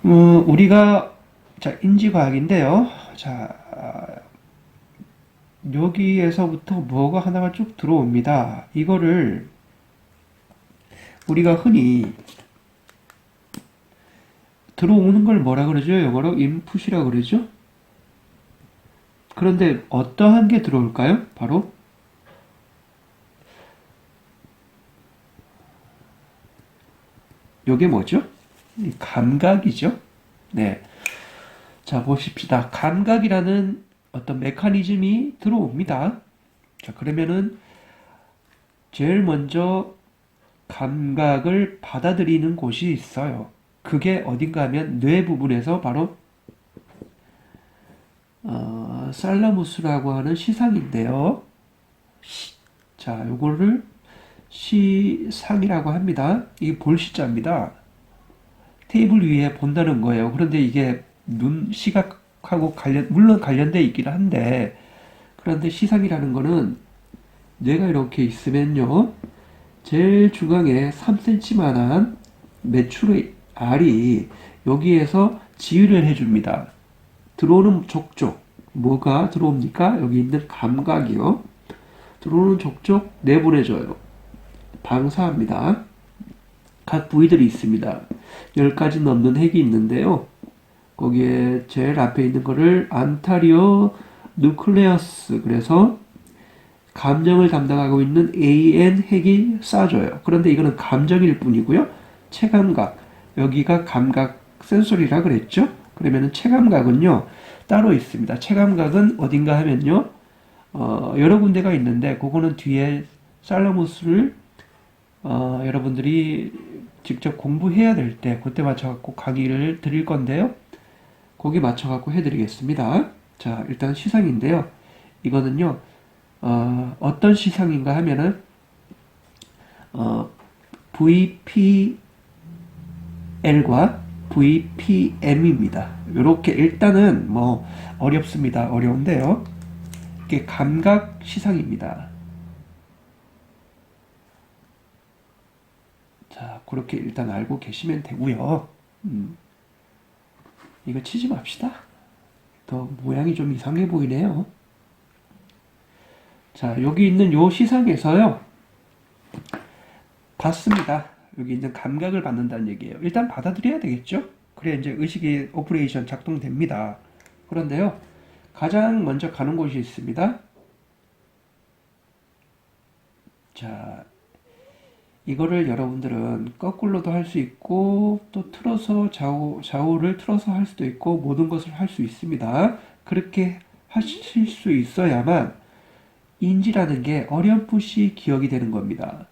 우리가 자 인지과학인데요. 자 여기에서부터 뭐가 하나가 쭉 들어옵니다. 이거를 우리가 흔히 들어오는 걸 뭐라 그러죠? 영어로 인풋이라 그러죠? 그런데 어떠한 게 들어올까요? 바로 이게 뭐죠? 이 감각이죠. 네. 자, 보십시다. 감각이라는 어떤 메커니즘이 들어옵니다. 자, 그러면은 제일 먼저 감각을 받아들이는 곳이 있어요. 그게 어딘가 하면 뇌 부분에서 바로 살라무스라고 하는 시상인데요. 자, 요거를 시상이라고 합니다. 이게 볼시자입니다. 테이블 위에 본다는 거예요. 그런데 이게 눈, 시각하고 물론 관련돼 있긴 한데, 그런데 시상이라는 거는 뇌가 이렇게 있으면요. 제일 중앙에 3cm만한 메추리 알이 여기에서 지휘를 해줍니다. 들어오는 족족, 뭐가 들어옵니까? 여기 있는 감각이요. 들어오는 족족 내보내줘요. 방사합니다. 각 부위들이 있습니다. 10가지 넘는 핵이 있는데요. 거기에 제일 앞에 있는 거를 안타리오 누클레어스, 그래서 감정을 담당하고 있는 AN 핵이 쏴줘요. 그런데 이거는 감정일 뿐이고요. 체감각, 여기가 감각 센소리라 그랬죠? 그러면은 체감각은요 따로 있습니다. 체감각은 어딘가 하면요 여러 군데가 있는데 그거는 뒤에 살라무스를 여러분들이 직접 공부해야 될 때 그때 맞춰갖고 강의를 드릴 건데요. 거기 맞춰갖고 해드리겠습니다. 자, 일단 시상인데요. 이거는요 어떤 시상인가 하면은 VPL과 VPM입니다. 이렇게 일단은 뭐 어렵습니다. 어려운데요. 이게 감각 시상입니다. 자, 그렇게 일단 알고 계시면 되고요. 이거 치지 맙시다. 더 모양이 좀 이상해 보이네요. 자, 여기 있는 요 시상에서요. 받습니다. 여기 있는 감각을 받는다는 얘기예요. 일단 받아들여야 되겠죠? 그래야 이제 의식의 오퍼레이션 작동됩니다. 그런데요. 가장 먼저 가는 곳이 있습니다. 자, 이거를 여러분들은 거꾸로도 할 수 있고 또 틀어서 좌우를 틀어서 할 수도 있고 모든 것을 할 수 있습니다. 그렇게 하실 수 있어야만 인지라는 게 어렴풋이 기억이 되는 겁니다.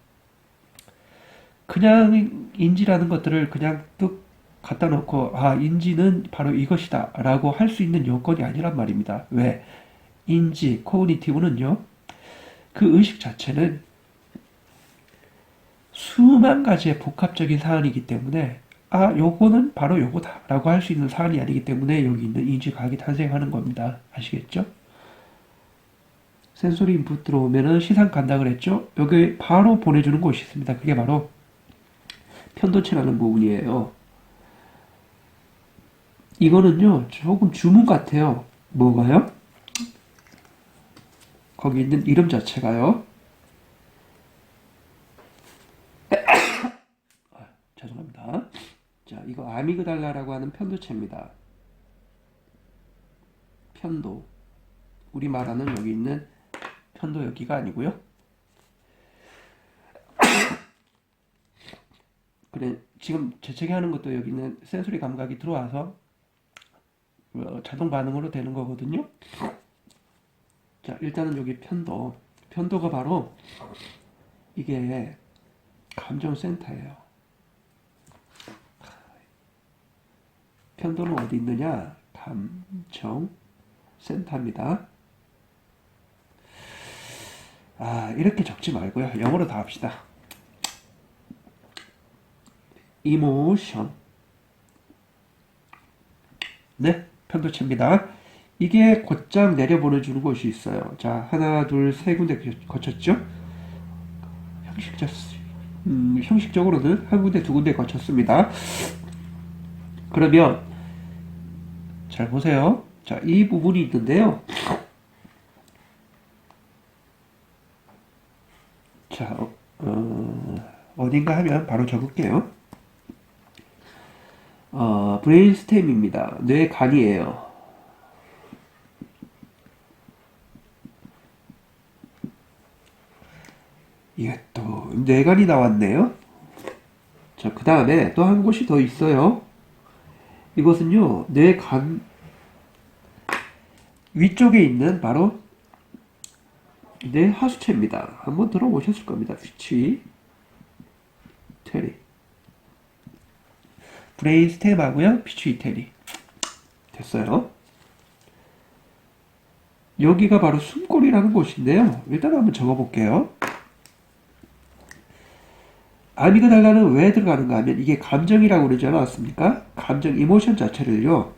그냥 인지라는 것들을 그냥 뚝 갖다 놓고 아 인지는 바로 이것이다 라고 할 수 있는 요건이 아니란 말입니다. 왜? 인지, 코그니티브는요 그 의식 자체는 수만 가지의 복합적인 사안이기 때문에 아 요거는 바로 요거다 라고 할 수 있는 사안이 아니기 때문에 여기 있는 인지과학이 탄생하는 겁니다. 아시겠죠? 센소리 인풋 들어오면은 시상 간다 그랬죠? 여기 바로 보내주는 곳이 있습니다. 그게 바로 편도체라는 부분이에요. 이거는요 조금 주문 같아요. 뭐가요? 거기 있는 이름 자체가요. 죄송합니다. 자, 이거 아미그달라라고 하는 편도체입니다. 편도. 우리 말하는 여기 있는 편도 여기가 아니고요. 그래, 지금 재채기 하는 것도 여기 있는 센소리 감각이 들어와서 자동 반응으로 되는 거거든요. 자, 일단은 여기 편도. 편도가 바로 이게 감정센터예요. 편도는 어디 있느냐? 감정센터입니다. 아, 이렇게 적지 말고요. 영어로 다 합시다. 이모션. 네, 편도체입니다. 이게 곧장 내려보내주는 곳이 있어요. 자, 하나, 둘, 세 군데 거쳤죠? 형식적으로는 한 군데, 두 군데 거쳤습니다. 그러면 잘 보세요. 자, 이 부분이 있는데요. 자, 어딘가 하면 바로 적을게요. 브레인스템입니다. 뇌간이에요. 이게 또 뇌간이 나왔네요. 자, 그 다음에 또 한 곳이 더 있어요. 이것은요, 뇌간 위쪽에 있는 바로 뇌하수체입니다. 한번 들어보셨을 겁니다. 피치 테리. 브레인스템하고요, 피치테리. 됐어요. 여기가 바로 숨골이라는 곳인데요. 일단 한번 적어볼게요. 아미그달라는 왜 들어가는가 하면 이게 감정이라고 그러지 않았습니까? 감정, 이모션 자체를요,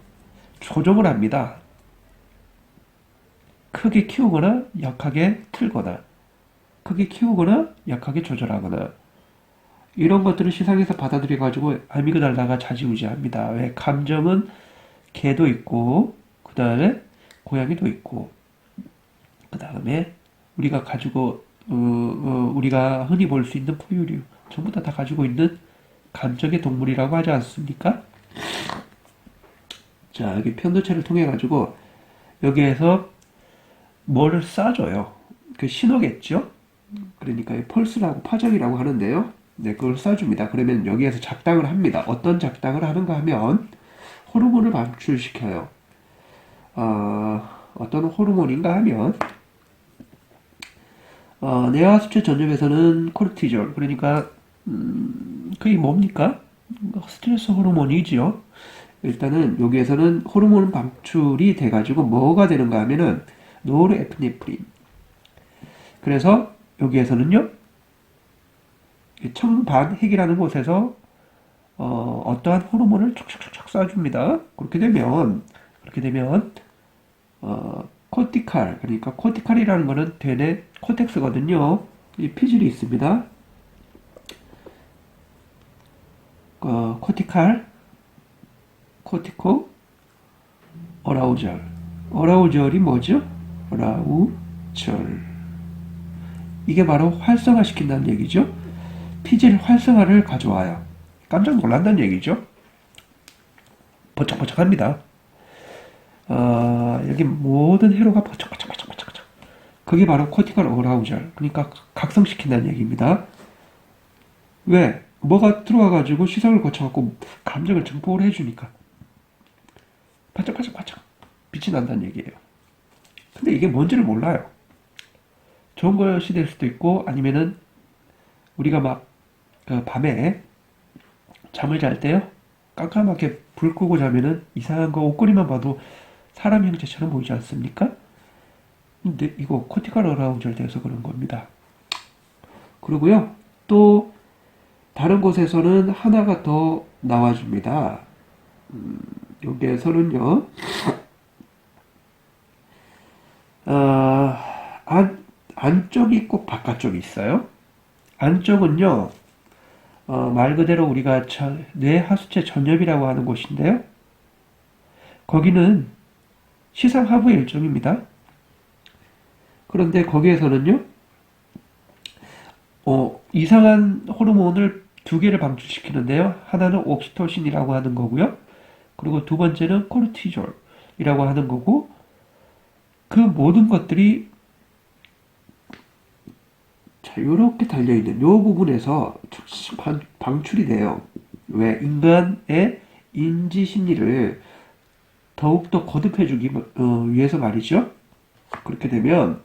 조정을 합니다. 크게 키우거나 약하게 틀거나, 크게 키우거나 약하게 조절하거나, 이런 것들을 시상에서 받아들여가지고 아미그달라가 좌지우지합니다. 왜? 감정은 개도 있고, 그 다음에 고양이도 있고, 그 다음에 우리가 가지고 우리가 흔히 볼 수 있는 포유류 전부 다 가지고 있는 감정의 동물이라고 하지 않습니까? 자, 여기 편도체를 통해 가지고 여기에서 뭐를 쏴줘요. 그 신호겠죠? 그러니까 펄스라고 파장이라고 하는데요. 네, 그걸 쏴줍니다. 그러면 여기에서 작당을 합니다. 어떤 작당을 하는가 하면 호르몬을 방출시켜요. 어떤 호르몬인가 하면 뇌하수체 전염에서는 코르티졸, 그러니까 그게 뭡니까? 스트레스 호르몬이지요. 일단은 여기에서는 호르몬 방출이 돼가지고 뭐가 되는가 하면은 노르에프네프린. 그래서 여기에서는요, 청반핵이라는 곳에서 어떠한 호르몬을 촉촉촉촉 쏴줍니다. 그렇게 되면 코티칼, 그러니까 코티칼이라는 거는 되뇌 코텍스거든요. 이 피질이 있습니다. 코티칼, 코티코, 어라우절. 어라우절이 뭐죠? 어라우절. 이게 바로 활성화시킨다는 얘기죠. 피질 활성화를 가져와요. 깜짝 놀란다는 얘기죠. 버쩍버쩍합니다. 여기 모든 회로가 버쩍버쩍버쩍버쩍. 그게 바로 코티칼 어라우절. 그러니까 각성시킨다는 얘기입니다. 왜? 뭐가 들어와가지고 시선을 거쳐갖고 감정을 증폭을 해주니까 반짝반짝반짝 빛이 난다는 얘기예요. 근데 이게 뭔지를 몰라요. 좋은 것이 될 수도 있고 아니면은 우리가 막그 밤에 잠을 잘 때요 깜깜하게 불 끄고 자면은 이상한 거 옷걸이만 봐도 사람 형체처럼 보이지 않습니까? 근데 이거 코티칼 어라우절 돼서 그런 겁니다. 그리고요 또 다른 곳에서는 하나가 더 나와줍니다. 여기에서는요, 안쪽이 있고 바깥쪽이 있어요. 안쪽은요, 말 그대로 우리가 뇌하수체 전엽이라고 하는 곳인데요. 거기는 시상하부의 일종입니다. 그런데 거기에서는요, 이상한 호르몬을 두 개를 방출시키는데요. 하나는 옥시토신이라고 하는 거고요. 그리고 두 번째는 코르티졸이라고 하는 거고, 그 모든 것들이 자, 요렇게 달려있는 요 부분에서 방출이 돼요. 왜? 인간의 인지 심리를 더욱더 거듭해주기 위해서 말이죠. 그렇게 되면,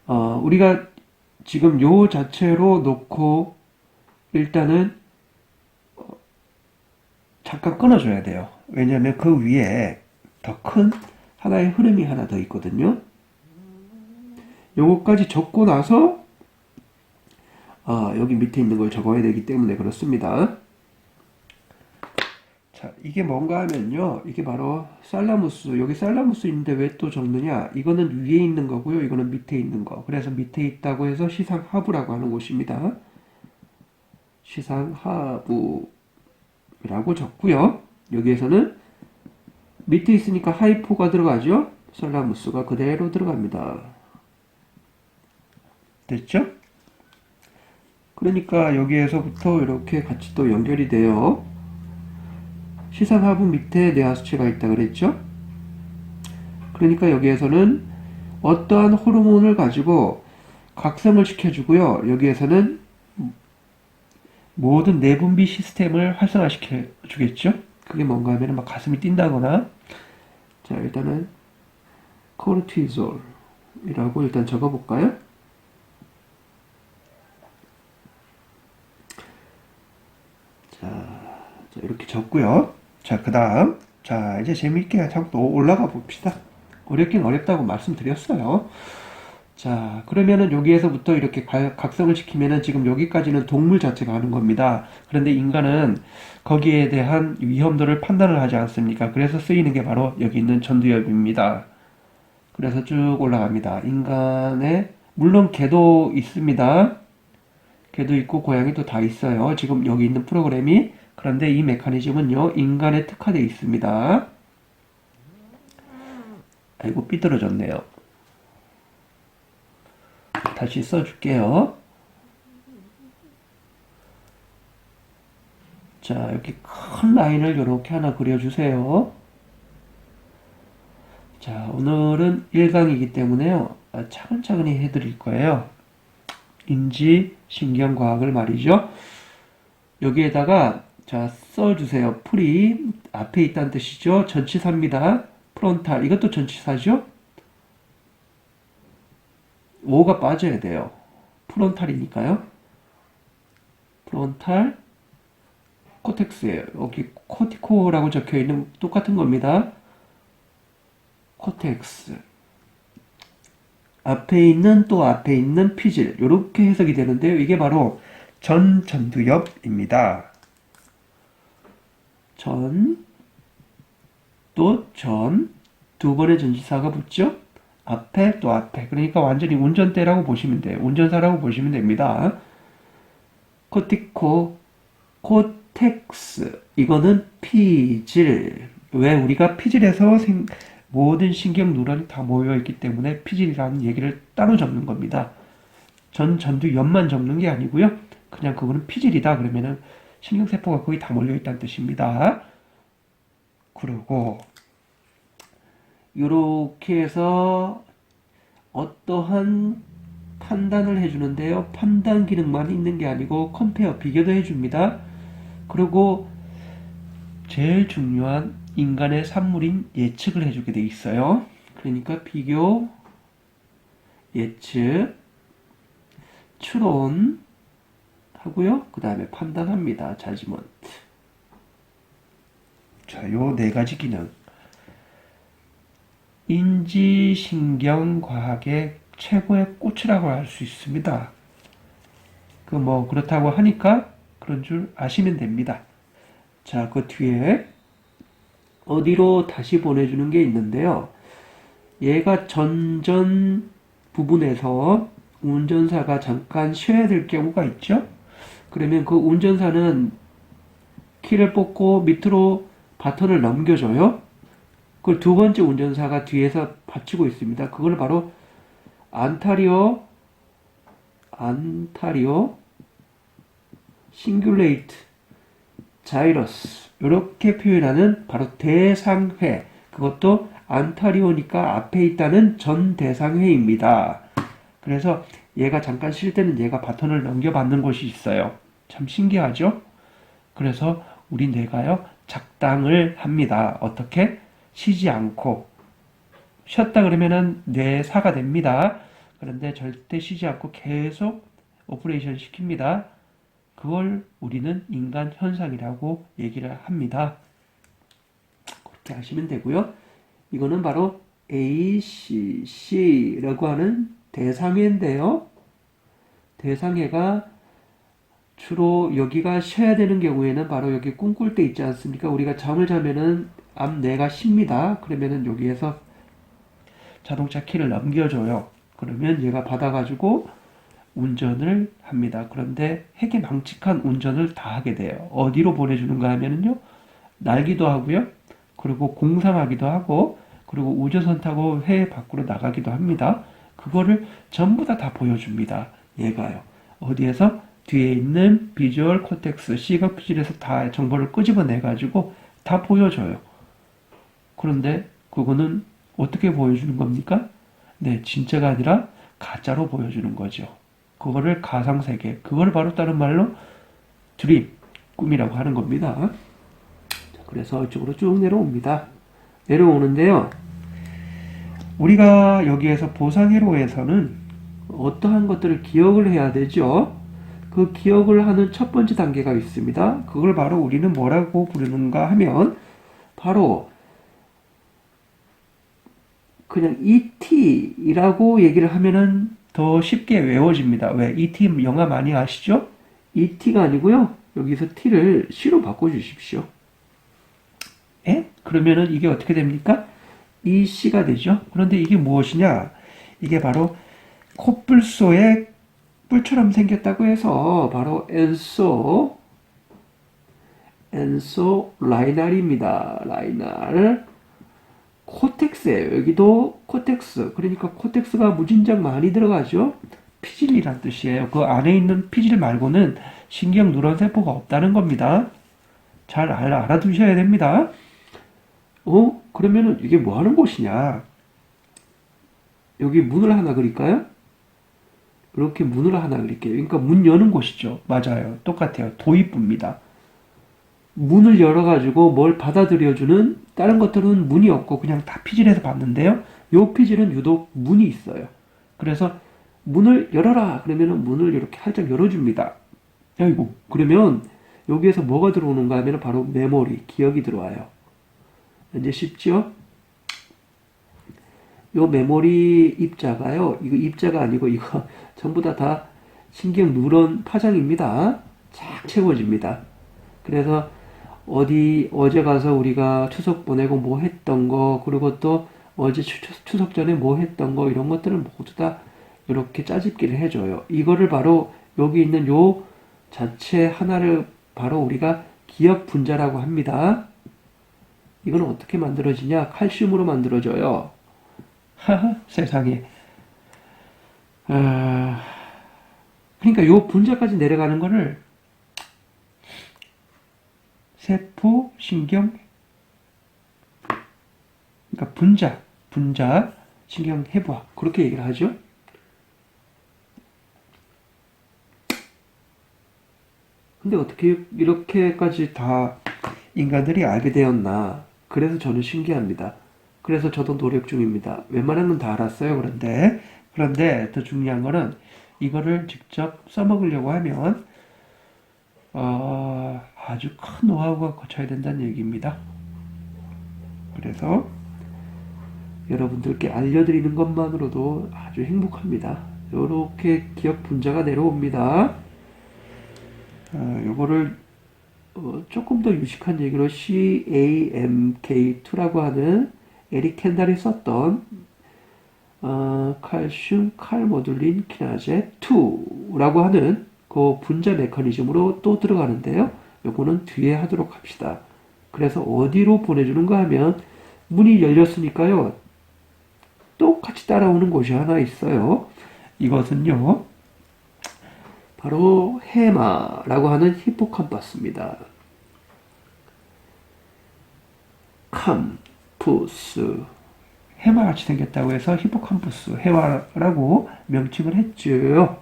우리가 지금 요 자체로 놓고 일단은 잠깐 끊어줘야 돼요. 왜냐하면 그 위에 더 큰 하나의 흐름이 하나 더 있거든요. 요거까지 적고 나서 여기 밑에 있는 걸 적어야 되기 때문에 그렇습니다. 자, 이게 뭔가 하면요. 이게 바로 살라무스. 여기 살라무스 있는데 왜 또 적느냐? 이거는 위에 있는 거고요. 이거는 밑에 있는 거. 그래서 밑에 있다고 해서 시상하부라고 하는 곳입니다. 시상하부. 라고 적고요. 여기에서는 밑에 있으니까 하이포가 들어가죠. 셀라무스가 그대로 들어갑니다. 됐죠? 그러니까 여기에서부터 이렇게 같이 또 연결이 돼요. 시상하부 밑에 뇌하수체가 있다 그랬죠? 그러니까 여기에서는 어떠한 호르몬을 가지고 각성을 시켜주고요. 여기에서는 모든 내분비 시스템을 활성화시켜 주겠죠? 그게 뭔가 하면 막 가슴이 뛴다거나. 자, 일단은 코르티졸이라고 일단 적어볼까요? 자, 이렇게 적고요. 자, 그 다음. 자, 이제 재미있게 자꾸 올라가 봅시다. 어렵긴 어렵다고 말씀드렸어요. 자, 그러면은 여기에서부터 이렇게 각성을 시키면은 지금 여기까지는 동물 자체가 하는 겁니다. 그런데 인간은 거기에 대한 위험도를 판단을 하지 않습니까? 그래서 쓰이는 게 바로 여기 있는 전두엽입니다. 그래서 쭉 올라갑니다. 인간의, 물론 개도 있습니다. 개도 있고 고양이도 다 있어요. 지금 여기 있는 프로그램이. 그런데 이 메커니즘은요, 인간에 특화되어 있습니다. 아이고, 삐뚤어졌네요. 다시 써줄게요. 자, 여기 큰 라인을 이렇게 하나 그려주세요. 자, 오늘은 1강이기 때문에요. 차근차근히 해드릴 거예요. 인지, 신경과학을 말이죠. 여기에다가 자, 써주세요. 풀이 앞에 있다는 뜻이죠. 전치사입니다. 프론탈, 이것도 전치사죠. 오가 빠져야 돼요. 프론탈이니까요. 프론탈 코텍스예요. 여기 코티코라고 적혀있는 똑같은 겁니다. 코텍스. 앞에 있는 또 앞에 있는 피질. 이렇게 해석이 되는데요. 이게 바로 전두엽입니다. 또 두 번의 전치사가 붙죠? 앞에 또 앞에. 그러니까 완전히 운전대라고 보시면 돼요. 운전사라고 보시면 됩니다. 코텍스. 이거는 피질. 왜 우리가 피질에서 모든 신경 누런이 다 모여있기 때문에 피질이라는 얘기를 따로 적는 겁니다. 전두엽만 적는 게 아니고요. 그냥 그거는 피질이다. 그러면은 신경세포가 거의 다 몰려있다는 뜻입니다. 그리고 이렇게 해서 어떠한 판단을 해주는데요. 판단 기능만 있는 게 아니고 컴페어, 비교도 해줍니다. 그리고 제일 중요한 인간의 산물인 예측을 해주게 돼 있어요. 그러니까 비교, 예측, 추론 하고요. 그 다음에 판단합니다. 자지먼트. 자, 요 네 가지 기능. 인지신경과학의 최고의 꽃이라고 할 수 있습니다. 그렇다고 하니까 그런 줄 아시면 됩니다. 자, 그 뒤에 어디로 다시 보내주는 게 있는데요. 얘가 전전 부분에서 운전사가 잠깐 쉬어야 될 경우가 있죠. 그러면 그 운전사는 키를 뽑고 밑으로 바톤을 넘겨줘요. 그걸 두 번째 운전사가 뒤에서 받치고 있습니다. 그걸 바로 안타리오 싱귤레이트 자이러스 이렇게 표현하는 바로 대상회. 그것도 안타리오니까 앞에 있다는 전 대상회입니다. 그래서 얘가 잠깐 쉴 때는 얘가 바톤을 넘겨받는 곳이 있어요. 참 신기하죠? 그래서 우리 뇌가요 작당을 합니다. 어떻게? 쉬지 않고. 쉬었다 그러면은 뇌사가 됩니다. 그런데 절대 쉬지 않고 계속 오퍼레이션 시킵니다. 그걸 우리는 인간 현상이라고 얘기를 합니다. 그렇게 하시면 되고요. 이거는 바로 ACC라고 하는 대상회인데요. 대상회가 주로 여기가 쉬어야 되는 경우에는 바로 여기 꿈꿀 때 있지 않습니까? 우리가 잠을 자면은 앞뇌가 쉽니다. 그러면은 여기에서 자동차 키를 넘겨줘요. 그러면 얘가 받아가지고 운전을 합니다. 그런데 핵에 망측한 운전을 다 하게 돼요. 어디로 보내주는가 하면은요, 날기도 하고요. 그리고 공상하기도 하고, 그리고 우주선 타고 해외 밖으로 나가기도 합니다. 그거를 전부 다 보여줍니다. 얘가요. 어디에서? 뒤에 있는 비주얼 코텍스, 시각 피질에서 다 정보를 끄집어내 가지고 다 보여줘요. 그런데 그거는 어떻게 보여주는 겁니까? 네, 진짜가 아니라 가짜로 보여주는 거죠. 그거를 가상세계, 그걸 바로 다른 말로 드림, 꿈이라고 하는 겁니다. 그래서 이쪽으로 쭉 내려옵니다. 내려오는데요. 우리가 여기에서 보상회로에서는 어떠한 것들을 기억을 해야 되죠. 그 기억을 하는 첫 번째 단계가 있습니다. 그걸 바로 우리는 뭐라고 부르는가 하면 바로 그냥 ET라고 얘기를 하면은 더 쉽게 외워집니다. 왜? ET 영화 많이 아시죠? ET가 아니고요. 여기서 T를 C로 바꿔주십시오. 에? 그러면은 이게 어떻게 됩니까? EC가 되죠. 그런데 이게 무엇이냐? 이게 바로 코뿔소의 뿔처럼 생겼다고 해서 바로 엔소 라이날입니다. 라이날 코텍스예요. 여기도 코텍스. 그러니까 코텍스가 무진장 많이 들어가죠. 피질이란 뜻이에요. 그 안에 있는 피질 말고는 신경 누런 세포가 없다는 겁니다. 잘 알아두셔야 됩니다. 그러면은 이게 뭐 하는 곳이냐? 여기 문을 하나 그릴까요? 이렇게 문을 하나 그릴게요. 그러니까 문 여는 곳이죠. 맞아요. 똑같아요. 도입부입니다. 문을 열어가지고 뭘 받아들여주는 다른 것들은 문이 없고 그냥 다 피질에서 봤는데요. 요 피질은 유독 문이 있어요. 그래서 문을 열어라. 그러면은 문을 이렇게 활짝 열어줍니다. 아이고, 그러면 여기에서 뭐가 들어오는가 하면 바로 메모리, 기억이 들어와요. 이제 쉽죠? 요 메모리 입자가요. 이거 입자가 아니고 이거 전부 다 신경 누런 파장입니다. 쫙 채워집니다. 그래서 어제 가서 우리가 추석 보내고 뭐 했던 거, 그리고 또 어제 추석 전에 뭐 했던 거, 이런 것들을 모두 다 이렇게 짜집기를 해줘요. 이거를 바로 여기 있는 요 자체 하나를 바로 우리가 기억 분자라고 합니다. 이거는 어떻게 만들어지냐? 칼슘으로 만들어져요. 하하, 세상에. 그러니까 요 분자까지 내려가는 거를 세포, 신경, 그러니까 분자, 신경 해부학 그렇게 얘기를 하죠. 근데 어떻게 이렇게까지 다 인간들이 알게 되었나? 그래서 저는 신기합니다. 그래서 저도 노력 중입니다. 웬만한 건 다 알았어요. 그런데 더 중요한 거는 이거를 직접 써먹으려고 하면 아주 큰 노하우가 거쳐야 된다는 얘기입니다. 그래서 여러분들께 알려드리는 것만으로도 아주 행복합니다. 이렇게 기억 분자가 내려옵니다. 요거를 조금 더 유식한 얘기로 CAMK2라고 하는 에릭 켄달이 썼던 칼슘 칼모듈린 키나제 2라고 하는 그 분자 메커니즘으로 또 들어가는데요. 요거는 뒤에 하도록 합시다. 그래서 어디로 보내주는가 하면 문이 열렸으니까요. 똑같이 따라오는 곳이 하나 있어요. 이것은요. 바로 해마라고 하는 히포캄퍼스입니다. 캄푸스. 해마같이 생겼다고 해서 히포캄푸스, 해마라고 명칭을 했죠.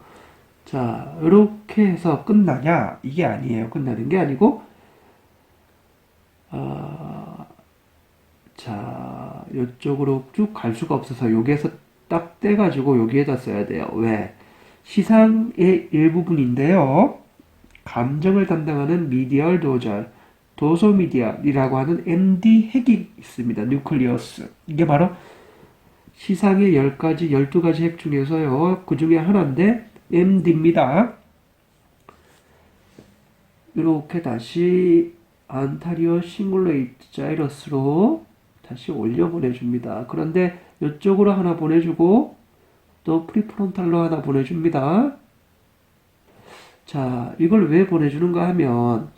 자, 이렇게 해서 끝나냐? 이게 아니에요. 끝나는 게 아니고, 자, 이쪽으로 쭉 갈 수가 없어서 여기에서 딱 떼가지고 여기에다 써야 돼요. 왜? 시상의 일부분인데요. 감정을 담당하는 미디얼 도소미디얼이라고 하는 MD 핵이 있습니다. 뉴클리어스. 이게 바로 시상의 10가지, 12가지 핵 중에서요. 그 중에 하나인데 MD입니다. 이렇게 다시 안타리오 싱글레이트 자이러스로 다시 올려 보내줍니다. 그런데 이쪽으로 하나 보내주고 또 프리프론탈로 하나 보내줍니다. 자, 이걸 왜 보내주는가 하면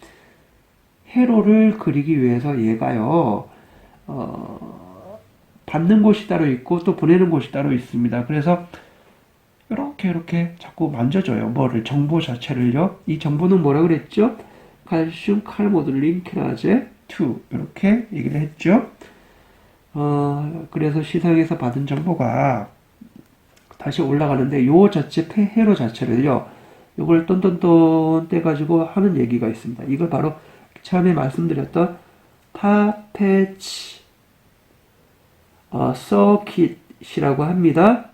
회로를 그리기 위해서 얘가요, 받는 곳이 따로 있고 또 보내는 곳이 따로 있습니다. 그래서 이렇게 자꾸 만져줘요. 뭐를, 정보 자체를요. 이 정보는 뭐라 그랬죠? 칼슘 칼모듈린 퀴나제 2 이렇게 얘기를 했죠. 그래서 시상에서 받은 정보가 다시 올라가는데 요 자체 회로 자체를요. 요걸 똔똔똔 떼가지고 하는 얘기가 있습니다. 이걸 바로 처음에 말씀드렸던 파페치 서킷이라고 합니다.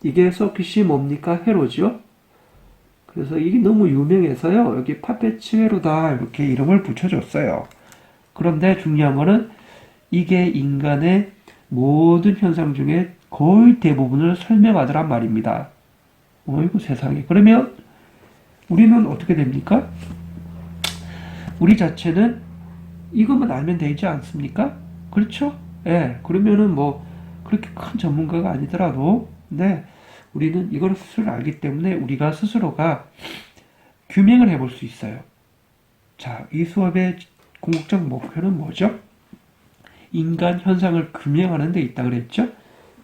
이게 서킷이 뭡니까? 회로죠. 그래서 이게 너무 유명해서요. 여기 파페치 회로다 이렇게 이름을 붙여줬어요. 그런데 중요한 거는 이게 인간의 모든 현상 중에 거의 대부분을 설명하더란 말입니다. 어이구 세상에. 그러면 우리는 어떻게 됩니까? 우리 자체는 이것만 알면 되지 않습니까? 그렇죠? 예. 그러면은 뭐 그렇게 큰 전문가가 아니더라도 네. 우리는 이걸 스스로 알기 때문에 우리가 스스로가 규명을 해볼 수 있어요. 자, 이 수업의 궁극적 목표는 뭐죠? 인간 현상을 규명하는 데 있다 그랬죠?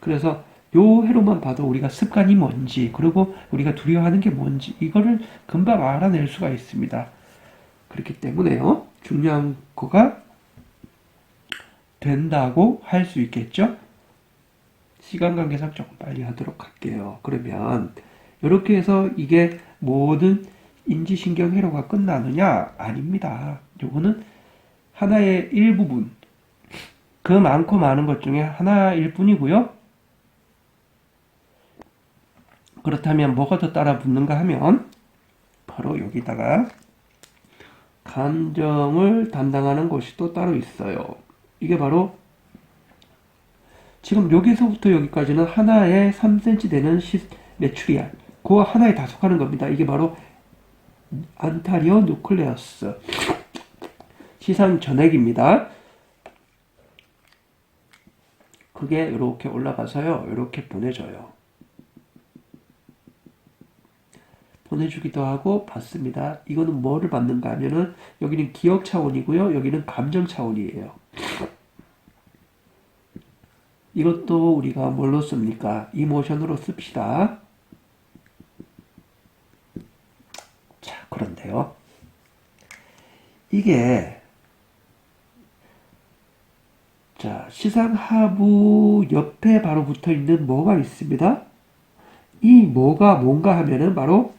그래서 요 회로만 봐도 우리가 습관이 뭔지, 그리고 우리가 두려워하는 게 뭔지, 이거를 금방 알아낼 수가 있습니다. 그렇기 때문에요, 중요한 거가 된다고 할 수 있겠죠? 시간 관계상 조금 빨리 하도록 할게요. 그러면 이렇게 해서 이게 모든 인지신경 회로가 끝나느냐? 아닙니다. 요거는 하나의 일부분, 그 많고 많은 것 중에 하나일 뿐이고요. 그렇다면 뭐가 더 따라 붙는가 하면 바로 여기다가 감정을 담당하는 것이 또 따로 있어요. 이게 바로 지금 여기서부터 여기까지는 하나에 3cm 되는 메추리알, 그 하나에 다 속하는 겁니다. 이게 바로 안타리오 누클레어스, 시상 전액입니다. 그게 이렇게 올라가서요, 이렇게 보내줘요. 보내주기도 하고 받습니다. 이거는 뭐를 받는가 하면은 여기는 기억 차원이고요, 여기는 감정 차원이에요. 이것도 우리가 뭘로 씁니까? 이모션으로 씁시다. 자, 그런데요, 이게 자, 시상 하부 옆에 바로 붙어 있는 뭐가 있습니다. 이 뭐가 뭔가 하면은 바로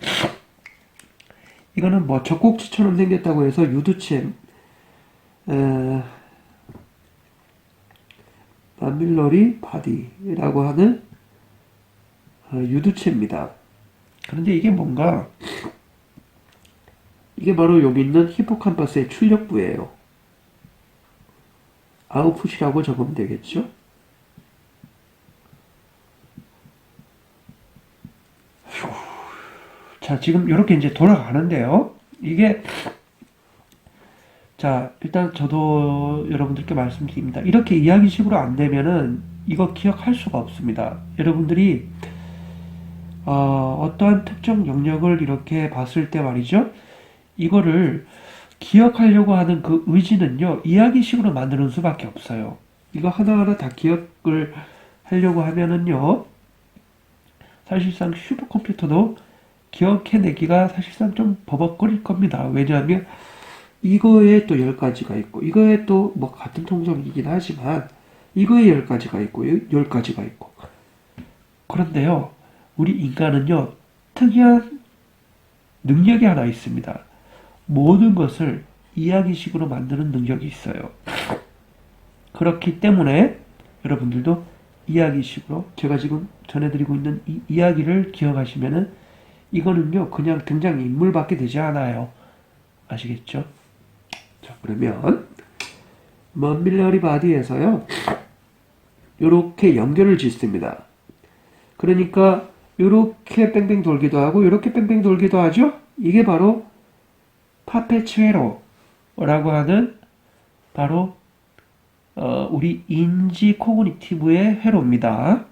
이거는 뭐 젖꼭지처럼 생겼다고 해서 유두체, 마밀러리 바디라고 하는 유두체입니다. 그런데 이게 뭔가, 이게 바로 여기 있는 히포캄퍼스의 출력부예요. 아웃풋이라고 적으면 되겠죠. 자, 지금 이렇게 이제 돌아가는데요. 이게 자, 일단 저도 여러분들께 말씀드립니다. 이렇게 이야기식으로 안 되면은 이거 기억할 수가 없습니다. 여러분들이 어떠한 특정 영역을 이렇게 봤을 때 말이죠. 이거를 기억하려고 하는 그 의지는요, 이야기식으로 만드는 수밖에 없어요. 이거 하나하나 다 기억을 하려고 하면은요, 사실상 슈퍼컴퓨터도 기억해내기가 사실상 좀 버벅거릴 겁니다. 왜냐하면 이거에 또 10가지가 있고, 이거에 또 뭐 같은 통성이긴 하지만, 이거에 10가지가 있고, 10가지가 있고. 그런데요, 우리 인간은요, 특이한 능력이 하나 있습니다. 모든 것을 이야기식으로 만드는 능력이 있어요. 그렇기 때문에 여러분들도 이야기식으로 제가 지금 전해드리고 있는 이 이야기를 기억하시면은 이거는요, 그냥 등장인물밖에 되지 않아요. 아시겠죠? 자, 그러면 먼밀러리 바디에서요, 요렇게 연결을 짓습니다. 그러니까 요렇게 뺑뺑 돌기도 하고 요렇게 뺑뺑 돌기도 하죠. 이게 바로 파페치에로라고 하는 바로 우리 인지 코그니티브의 회로입니다.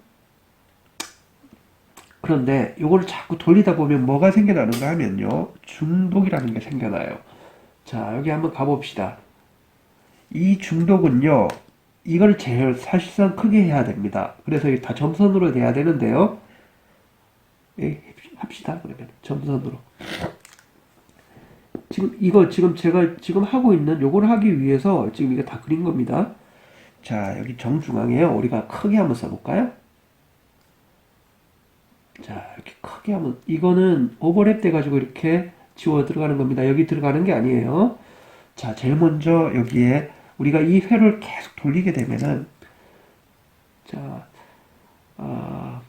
그런데 이거를 자꾸 돌리다 보면 뭐가 생겨나는가 하면요. 중독이라는 게 생겨나요. 자, 여기 한번 가봅시다. 이 중독은요. 이걸 제일 사실상 크게 해야 됩니다. 그래서 이게 다 점선으로 돼야 되는데요. 예, 합시다. 그러면 점선으로. 지금 제가 지금 하고 있는 요걸 하기 위해서 지금 이거 다 그린 겁니다. 자, 여기 정중앙에 우리가 크게 한번 써볼까요? 자, 이렇게 크게 하면 이거는 오버랩 돼가지고 이렇게 지워 들어가는 겁니다. 여기 들어가는 게 아니에요. 자, 제일 먼저 여기에 우리가 이 회를 계속 돌리게 되면은 자, 아,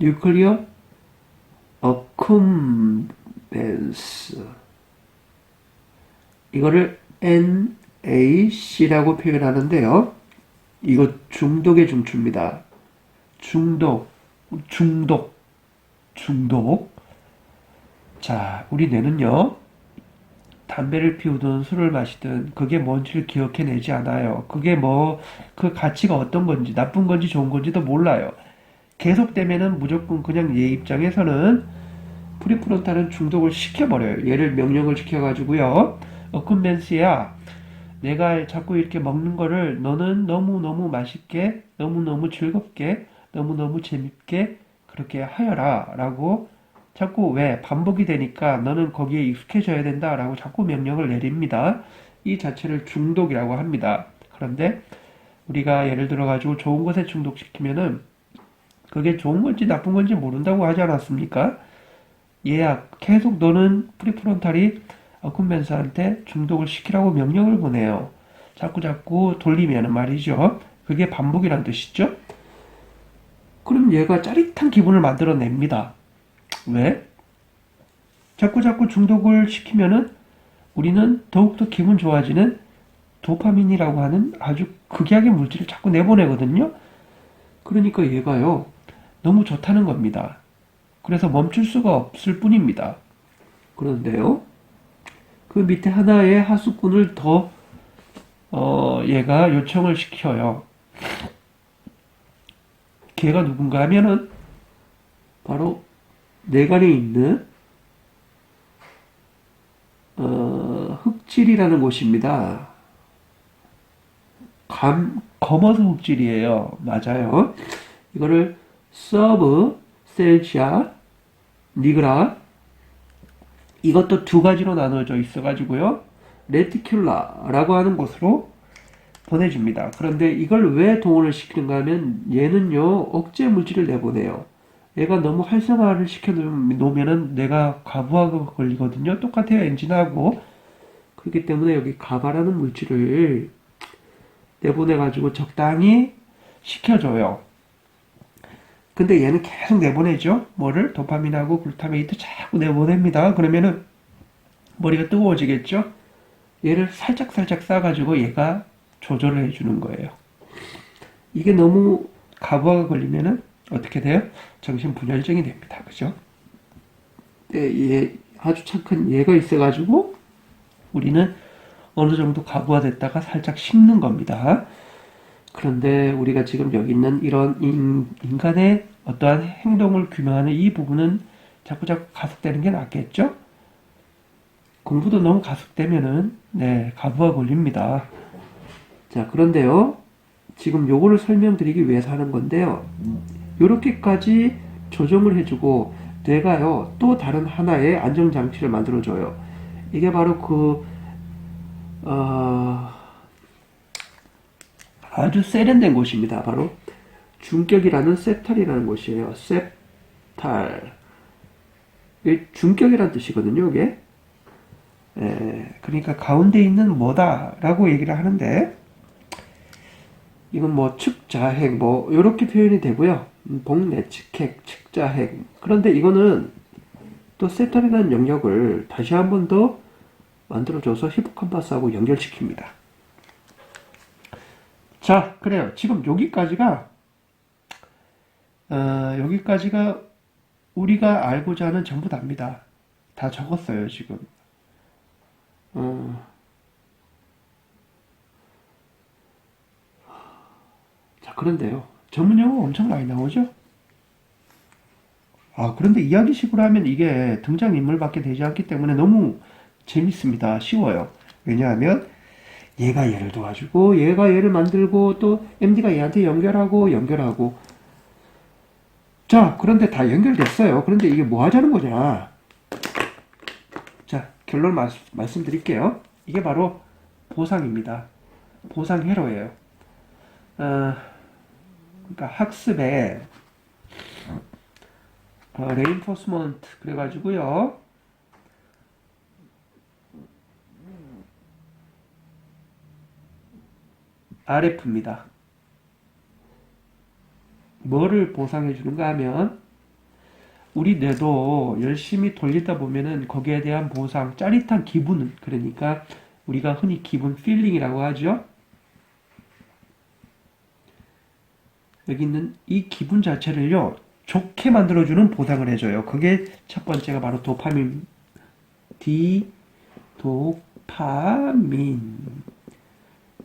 뉴클리어 어쿰벤스 이거를 NAC라고 표현하는데요. 이거 중독의 중추입니다. 중독, 중독, 중독. 자, 우리 뇌는요, 담배를 피우든 술을 마시든 그게 뭔지를 기억해내지 않아요. 그게 뭐, 그 가치가 어떤 건지, 나쁜 건지 좋은 건지도 몰라요. 계속되면은 무조건 그냥 얘 입장에서는 프리프론탈은 중독을 시켜버려요. 얘를 명령을 시켜가지고요. 어쿤벤스야, 내가 자꾸 이렇게 먹는 거를 너는 너무너무 맛있게, 너무너무 즐겁게, 너무너무 재밌게 그렇게 하여라 라고 자꾸 왜 반복이 되니까 너는 거기에 익숙해져야 된다 라고 자꾸 명령을 내립니다. 이 자체를 중독이라고 합니다. 그런데 우리가 예를 들어 가지고 좋은 것에 중독시키면은 그게 좋은 건지 나쁜 건지 모른다고 하지 않았습니까? 얘야 계속 너는 프리프론탈이 어쿤벤스한테 중독을 시키라고 명령을 보내요. 자꾸 돌리면 말이죠. 그게 반복이란 뜻이죠. 그럼 얘가 짜릿한 기분을 만들어냅니다. 왜? 자꾸 중독을 시키면은 우리는 더욱더 기분 좋아지는 도파민이라고 하는 아주 극약의 물질을 자꾸 내보내거든요. 그러니까 얘가요, 너무 좋다는 겁니다. 그래서 멈출 수가 없을 뿐입니다. 그런데요, 그 밑에 하나의 하수꾼을 더, 얘가 요청을 시켜요. 걔가 누군가 하면은, 바로 뇌관에 있는, 흑질이라는 곳입니다. 검어서 흑질이에요. 맞아요. 이거를 서브 셀시아 니그라 이것도 두 가지로 나눠져 있어가지고요. 레티큘라라고 하는 곳으로 보내줍니다. 그런데 이걸 왜 동원을 시키는가 하면 얘는요 억제 물질을 내보내요. 얘가 너무 활성화를 시켜놓으면은 내가 가부하가 걸리거든요. 똑같아요 엔진하고. 그렇기 때문에 여기 가바라는 물질을 내보내가지고 적당히 식혀줘요. 근데 얘는 계속 내보내죠. 뭐를? 도파민하고 글루타메이트 자꾸 내보냅니다. 그러면은 머리가 뜨거워지겠죠? 얘를 살짝 싸가지고 얘가 조절을 해주는 거예요. 이게 너무 가부하가 걸리면은 어떻게 돼요? 정신분열증이 됩니다. 그죠? 얘 아주 착한 얘가 있어가지고 우리는 어느 정도 가부화 됐다가 살짝 식는 겁니다. 그런데 우리가 지금 여기 있는 이런 인간의 어떠한 행동을 규명하는 이 부분은 자꾸 가속되는 게 낫겠죠? 공부도 너무 가속되면은 네, 가부화 걸립니다. 자, 그런데요. 지금 요거를 설명드리기 위해서 하는 건데요. 요렇게까지 조정을 해주고 뇌가요. 또 다른 하나의 안정장치를 만들어줘요. 이게 바로 아주 세련된 곳입니다. 바로 중격이라는 셉탈이라는 곳이에요. 셉탈. 중격이라는 뜻이거든요, 이게. 그러니까 가운데 있는 뭐다라고 얘기를 하는데, 이건 뭐 측자핵, 뭐, 요렇게 표현이 되고요. 복내측핵, 측자핵. 그런데 이거는 또 셉탈이라는 영역을 다시 한 번 더 만들어줘서 히포캄퍼스하고 연결시킵니다. 자, 그래요. 지금 여기까지가 우리가 알고자 하는 전부 답니다. 다 적었어요, 지금. 자, 그런데요. 전문 용어 엄청 많이 나오죠? 그런데 이야기식으로 하면 이게 등장인물밖에 되지 않기 때문에 너무 재밌습니다. 쉬워요. 왜냐하면 얘가 얘를 도와주고 얘가 얘를 만들고 또 MD가 얘한테 연결하고 자, 그런데 다 연결됐어요. 그런데 이게 뭐 하자는 거냐? 자, 결론 말씀드릴게요. 이게 바로 보상입니다. 보상 회로예요. 그러니까 학습에 reinforcement 그래가지고요. RF입니다. 뭐를 보상해 주는가 하면 우리 뇌도 열심히 돌리다 보면은 거기에 대한 보상, 짜릿한 기분은 그러니까 우리가 흔히 기분 필링이라고 하죠. 여기 있는 이 기분 자체를요 좋게 만들어주는 보상을 해줘요. 그게 첫 번째가 바로 도파민. 도파민.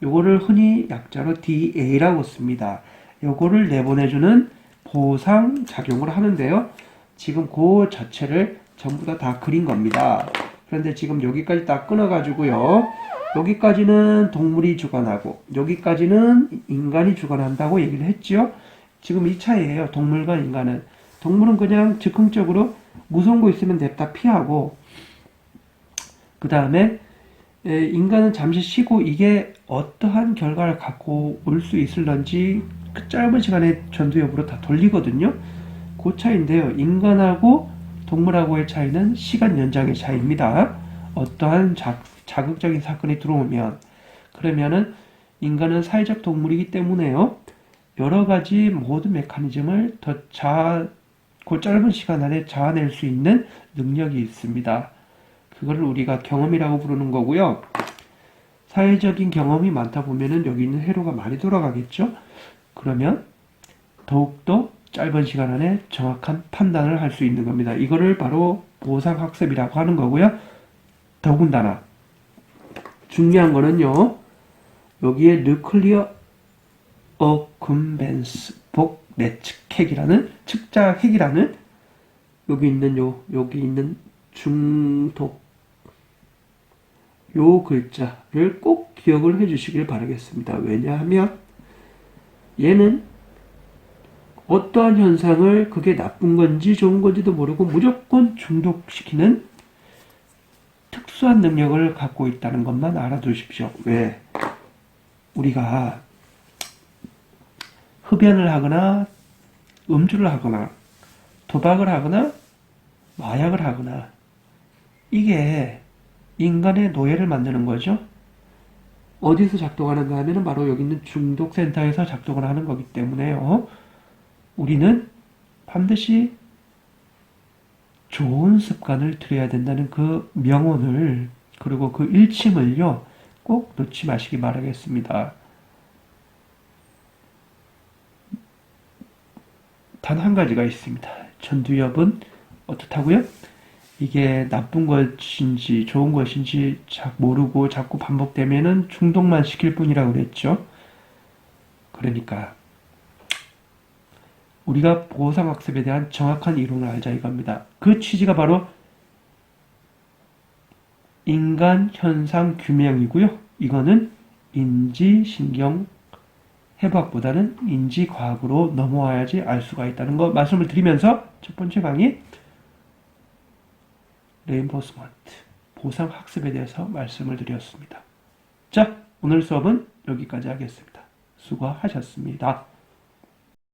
요거를 흔히 약자로 DA라고 씁니다. 요거를 내보내주는 보상 작용을 하는데요. 지금 그 자체를 전부 다 그린 겁니다. 그런데 지금 여기까지 딱 끊어가지고요. 여기까지는 동물이 주관하고 여기까지는 인간이 주관한다고 얘기를 했죠. 지금 이 차이예요. 동물과 인간은. 동물은 그냥 즉흥적으로 무서운 거 있으면 냅다 피하고 그 다음에 인간은 잠시 쉬고 이게 어떠한 결과를 갖고 올 수 있을런지 그 짧은 시간에 전두 여부로 다 돌리거든요. 그 차이인데요. 인간하고 동물하고의 차이는 시간 연장의 차이입니다. 어떠한 자극적인 사건이 들어오면 그러면은 인간은 사회적 동물이기 때문에요. 여러 가지 모든 메커니즘을 그 짧은 시간 안에 자아낼 수 있는 능력이 있습니다. 그걸 우리가 경험이라고 부르는 거고요. 사회적인 경험이 많다 보면은 여기 있는 회로가 많이 돌아가겠죠. 그러면 더욱더 짧은 시간 안에 정확한 판단을 할 수 있는 겁니다. 이거를 바로 보상학습이라고 하는 거고요. 더군다나 중요한 거는요. 여기에 뉴클리어 어쿰벤스 복 내측핵이라는 측자핵이라는 여기 있는 중독 요 글자를 꼭 기억을 해 주시길 바라겠습니다. 왜냐하면 얘는 어떠한 현상을 그게 나쁜 건지 좋은 건지도 모르고 무조건 중독시키는 특수한 능력을 갖고 있다는 것만 알아두십시오. 왜? 우리가 흡연을 하거나 음주를 하거나 도박을 하거나 마약을 하거나 이게 인간의 노예를 만드는 거죠. 어디서 작동하는가 하면 바로 여기 있는 중독센터에서 작동을 하는 거기 때문에요. 우리는 반드시 좋은 습관을 들여야 된다는 그 명언을 그리고 그 일침을요 꼭 놓지 마시기 바라겠습니다. 단 한 가지가 있습니다. 전두엽은 어떻다고요? 이게 나쁜 것인지 좋은 것인지 모르고 자꾸 반복되면은 중독만 시킬 뿐이라고 그랬죠. 그러니까 우리가 보상학습에 대한 정확한 이론을 알자 이겁니다. 그 취지가 바로 인간 현상 규명이고요. 이거는 인지신경 해부학보다는 인지과학으로 넘어와야지 알 수가 있다는 거 말씀을 드리면서 첫 번째 강의 레인포스먼트 보상학습에 대해서 말씀을 드렸습니다. 자, 오늘 수업은 여기까지 하겠습니다. 수고하셨습니다.